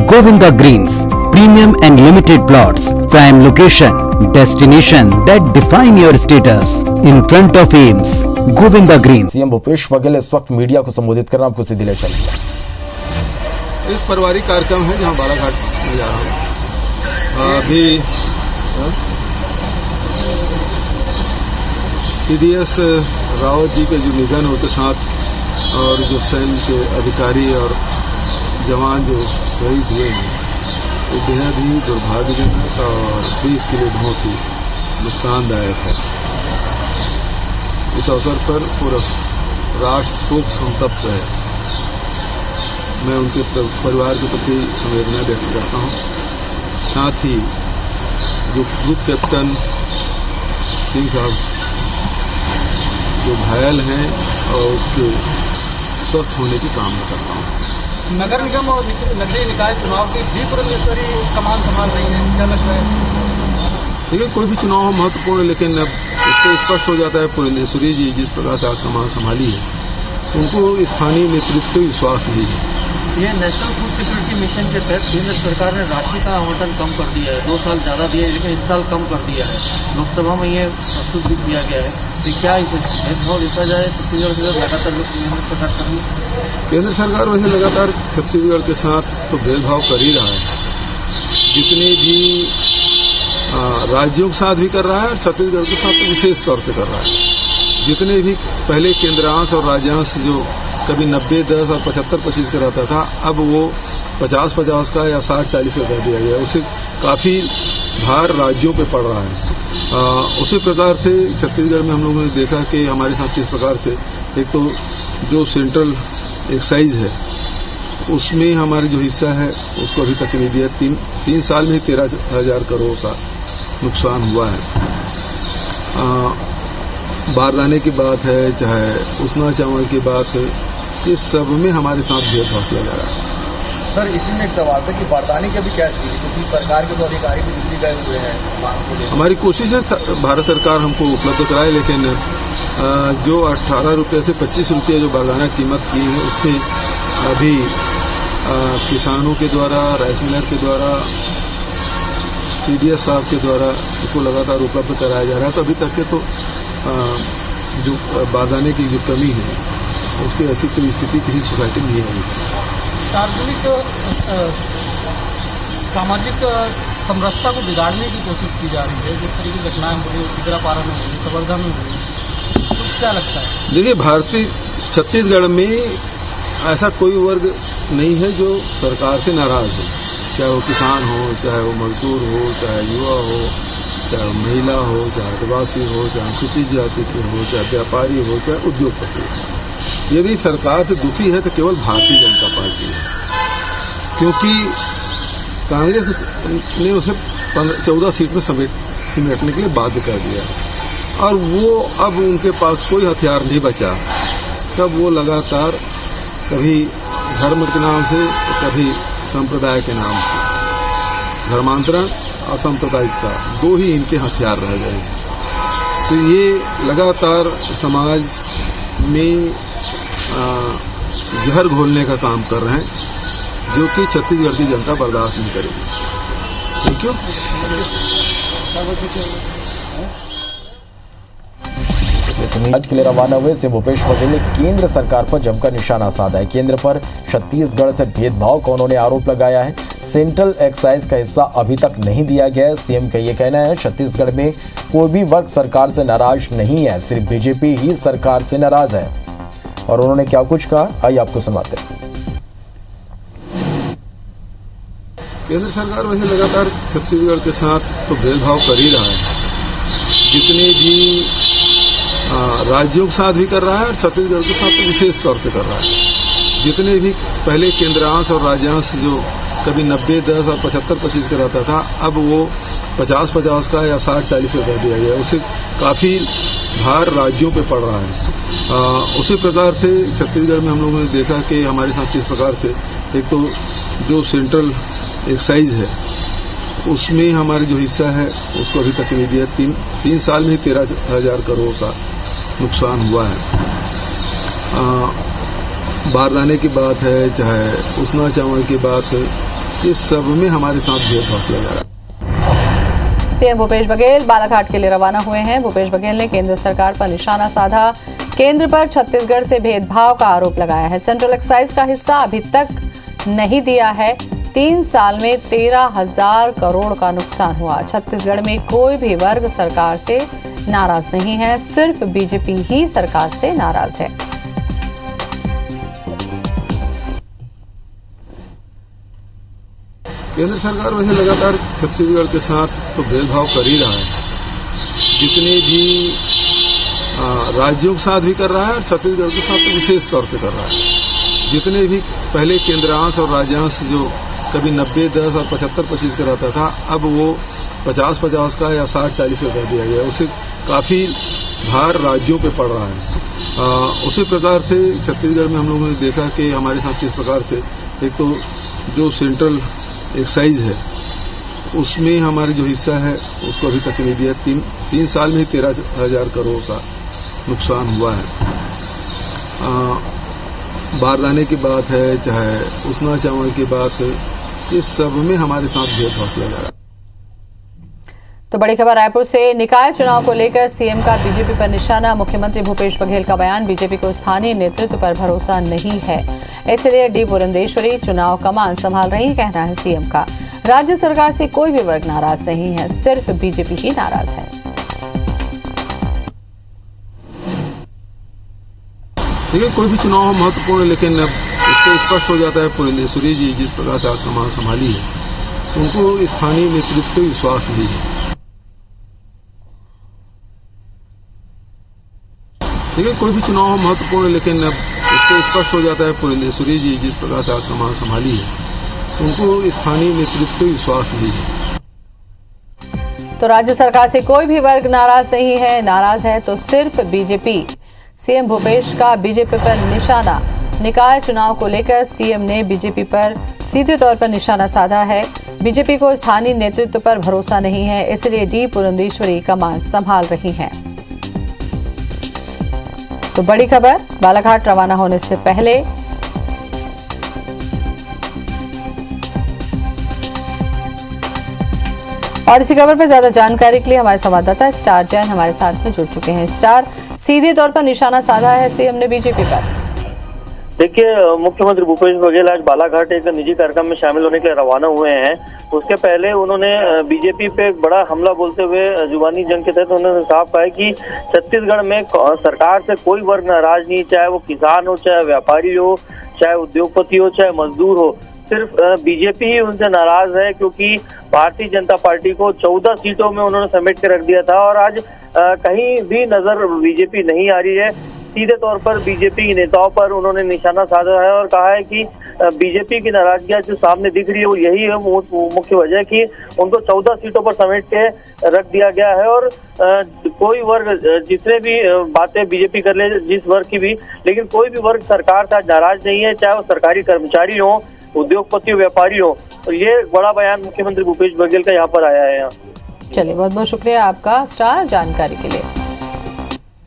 Govinda Greens, premium and limited plots, prime location, destination that define your status in front of Ames. Govinda Greens. CM Bhupesh Baghel इस वक्त media को संबोधित कर रहा, आपको सीधे ले चलेंगे। एक पारिवारिक कार्यक्रम है जहां बालाघाट में जा रहा हूं। अभी सीडीएस रावत जी के जो निधन होते साथ और जो सैन्य के अधिकारी और जवान जो शहीद हुए हैं, वो बेहद ही दुर्भाग्यजनक और देश के लिए बहुत ही नुकसानदायक है। इस अवसर पर पूरा राष्ट्र शोक संतप्त है। मैं उनके परिवार के प्रति संवेदना व्यक्त करता हूं। साथ ही जो ग्रुप कैप्टन सिंह साहब जो घायल हैं और उसके स्वस्थ होने की कामना करता हूं। नगर निगम और नगरीय निकाय चुनाव की जी पुरंदेश्वरी कमान संभाल रही है, क्या लगता है? देखिए, कोई भी चुनाव महत्वपूर्ण है, लेकिन अब इससे स्पष्ट हो जाता है पुरंदेश्वरी जी जिस प्रकार से कमान संभाली है, उनको स्थानीय नेतृत्व पर विश्वास नहीं है। ये नेशनल फूड सिक्योरिटी मिशन के तहत केंद्र सरकार ने राशि का आवंटन कम कर दिया है। 2 साल ज़्यादा दिए, लेकिन इस साल कम कर दिया है। लोकसभा में ये प्रस्तुत भी किया गया है। तो क्या इसे भेदभाव देखा जाए? छत्तीसगढ़ के साथ लगातार केंद्र सरकार कर रही है। केंद्र सरकार वैसे लगातार छत्तीसगढ़ के साथ तो भेदभाव कर ही रहा है। जितने भी राज्यों के साथ भी कर रहा है और छत्तीसगढ़ के साथ तो विशेष तौर पर कर रहा है। जितने भी पहले केंद्रांश और राज्यांश जो कभी 90-10 और 75-25 का रहता था, अब वो 50-50 का या 60-40 का कर दिया गया। उससे काफ़ी भार राज्यों पे पड़ रहा है। उसी प्रकार से छत्तीसगढ़ में हम लोगों ने देखा कि हमारे साथ किस प्रकार से एक तो जो सेंट्रल एक्साइज है उसमें हमारे जो हिस्सा है उसको अभी तक नहीं दिया। 3 साल में 13,000 करोड़ का नुकसान हुआ है। बारदाने की बात है, चाहे उसना चावल की बात है, ये सब में हमारे साथ भेदभाव किया जा रहा है। सर, इसी में एक सवाल था कि बारदाने की अभी क्या स्थिति है, क्योंकि सरकार के तो अधिकारी भी दिल्ली गए हुए हैं। हमारी कोशिश है भारत सरकार हमको उपलब्ध कराए, लेकिन जो 18 रुपये से 25 रुपये जो बारदाना कीमत की है, उससे अभी किसानों के द्वारा, राइस मिलर के द्वारा, TDS साहब के द्वारा इसको लगातार उपलब्ध कराया जा रहा है। तो अभी तक के तो जो बारदाने की जो कमी है उसकी ऐसी कोई स्थिति किसी सोसाइटी में नहीं आई। सार्वजनिक सामाजिक समरसता को बिगाड़ने की कोशिश की जा रही है। जिस तरह की घटनाएं हो रही है, तिगरापारा में हुई, कवर्धा में हुई, तो क्या लगता है? देखिए, भारतीय छत्तीसगढ़ में ऐसा कोई वर्ग नहीं है जो सरकार से नाराज हो, चाहे वो किसान हो, चाहे वो मजदूर हो, चाहे युवा हो, चाहे महिला हो, चाहे आदिवासी हो, चाहे अनुसूचित जाति के हो, चाहे व्यापारी हो, चाहे उद्योगपति हो। यदि सरकार से दुखी है तो केवल भारतीय जनता पार्टी है, क्योंकि कांग्रेस ने उसे 14 सीट में समेटने के लिए बाध्य कर दिया और वो अब उनके पास कोई हथियार नहीं बचा। तब वो लगातार कभी धर्म के नाम से, कभी संप्रदाय के नाम से, धर्मांतरण असंप्रदायिकता 2 ही इनके हथियार रह गए। तो ये लगातार समाज में जहर घोलने का काम कर रहे हैं, जो कि छत्तीसगढ़ की जनता बर्दाश्त नहीं करेगी। Thank you. आज के लिए रवाना हुए सीएम भूपेश बघेल ने केंद्र सरकार पर जमकर निशाना साधा है। केंद्र पर छत्तीसगढ़ से भेदभाव का उन्होंने आरोप लगाया है। सेंट्रल एक्साइज का हिस्सा अभी तक नहीं दिया गया है। सीएम का ये कहना है, छत्तीसगढ़ में कोई भी वर्ग सरकार से नाराज नहीं है, सिर्फ बीजेपी ही सरकार से नाराज है। और उन्होंने क्या कुछ कहा, आइए आपको सुनाते हैं। केंद्र सरकार वैसे लगातार छत्तीसगढ़ के साथ तो भेदभाव कर ही रहा है। जितने भी राज्यों के साथ भी कर रहा है और छत्तीसगढ़ के साथ तो विशेष तौर पे कर रहा है। जितने भी पहले केंद्रांश और राज्यांश जो कभी 90-10 और 75-25 का रहता था, अब वो 50-50 का या 60-40 का कर दिया गया। उससे काफ़ी भार राज्यों पे पड़ रहा है। उसी प्रकार से छत्तीसगढ़ में हम लोगों ने देखा कि हमारे साथ किस प्रकार से एक तो जो सेंट्रल एक्साइज है उसमें हमारे जो हिस्सा है उसको अभी तक नहीं दिया। 3 साल में 13,000 करोड़ का नुकसान हुआ है। बारदाने की बात है, चाहे उसना चावल की बात है, ये सब में हमारे साथ भेदभाव किया जा रहा है। सीएम भूपेश बघेल बालाघाट के लिए रवाना हुए हैं। भूपेश बघेल ने केंद्र सरकार पर निशाना साधा। केंद्र पर छत्तीसगढ़ से भेदभाव का आरोप लगाया है। सेंट्रल एक्साइज का हिस्सा अभी तक नहीं दिया है। 3 साल में 13,000 करोड़ का नुकसान हुआ। छत्तीसगढ़ में कोई भी वर्ग सरकार से नाराज नहीं है, सिर्फ बीजेपी ही सरकार से नाराज है। केंद्र सरकार वैसे लगातार छत्तीसगढ़ के साथ तो भेदभाव कर ही रहा है, जितने भी राज्यों के साथ भी कर रहा है और छत्तीसगढ़ के साथ तो विशेष तौर पे कर रहा है। जितने भी पहले केंद्रांश और राज्यांश जो कभी 90-10 और 75-25 का रहता था, अब वो 50-50 का या 60-40 का कर दिया गया। उससे काफी भार राज्यों पे पड़ रहा है। उसी प्रकार से छत्तीसगढ़ में हम लोगों ने देखा कि हमारे साथ किस प्रकार से एक तो जो सेंट्रल एक्साइज है उसमें हमारे जो हिस्सा है उसको अभी तक नहीं दिया। 3 साल में ही 13,000 करोड़ का नुकसान हुआ है। बारदाने की बात है, चाहे उसना चावल की बात है, ये सब में हमारे साथ भेदभाव किया जा रहा है। तो बड़ी खबर रायपुर से। निकाय चुनाव को लेकर सीएम का बीजेपी पर निशाना। मुख्यमंत्री भूपेश बघेल का बयान, बीजेपी को स्थानीय नेतृत्व पर भरोसा नहीं है, इसलिए डी पुरंदेश्वरी चुनाव कमान संभाल रही, कहना है सीएम का। राज्य सरकार से कोई भी वर्ग नाराज नहीं है, सिर्फ बीजेपी ही नाराज है। देखिए, कोई भी चुनाव महत्वपूर्ण है, लेकिन अब इससे स्पष्ट हो जाता है पुरंदेश्वरी जी जिस प्रकार से कमान संभाली है, उनको स्थानीय नेतृत्व पर विश्वास नहीं है। देखिए, कोई भी चुनाव महत्वपूर्ण है, लेकिन अब इससे स्पष्ट हो जाता है पुरंदेश्वरी जी जिस प्रकार से कमान संभाली है, उनको स्थानीय नेतृत्व पर विश्वास नहीं है। तो राज्य सरकार से कोई भी वर्ग नाराज नहीं है, नाराज है तो सिर्फ बीजेपी। सीएम भूपेश का बीजेपी पर निशाना। निकाय चुनाव को लेकर सीएम ने बीजेपी पर सीधे तौर पर निशाना साधा है। बीजेपी को स्थानीय नेतृत्व पर भरोसा नहीं है, इसलिए डी पुरंदेश्वरी कमान संभाल रही हैं। तो बड़ी खबर, बालाघाट रवाना होने से पहले और इसी खबर पर ज्यादा जानकारी के लिए हमारे संवाददाता स्टार जैन हमारे साथ में जुड़ चुके हैं। स्टार, सीधे तौर पर निशाना साधा है सीएम ने बीजेपी पर। देखिए, मुख्यमंत्री भूपेश बघेल आज बालाघाट एक निजी कार्यक्रम में शामिल होने के लिए रवाना हुए हैं। उसके पहले उन्होंने बीजेपी पे एक बड़ा हमला बोलते हुए जुबानी जंग के तहत उन्होंने साफ कहा कि छत्तीसगढ़ में सरकार से कोई वर्ग नाराज नहीं, चाहे वो किसान हो, चाहे व्यापारी हो, चाहे उद्योगपति हो, चाहे मजदूर हो, सिर्फ बीजेपी ही उनसे नाराज है, क्योंकि भारतीय जनता पार्टी को 14 सीटों में उन्होंने समेट के रख दिया था और आज कहीं भी नजर बीजेपी नहीं आ रही है। सीधे तौर पर बीजेपी के नेताओं पर उन्होंने निशाना साधा है और कहा है कि बीजेपी की नाराजगी जो सामने दिख रही है वो यही है मुख्य वजह कि उनको 14 सीटों पर समेट के रख दिया गया है। और कोई वर्ग जितने भी बातें बीजेपी कर ले, जिस वर्ग की भी, लेकिन कोई भी वर्ग सरकार से नाराज नहीं है, चाहे वो सरकारी कर्मचारी हो, उद्योगपति हो, व्यापारी हो। तो ये बड़ा बयान मुख्यमंत्री भूपेश बघेल का यहाँ पर आया है। चलिए, बहुत बहुत शुक्रिया आपका स्टार जानकारी के लिए।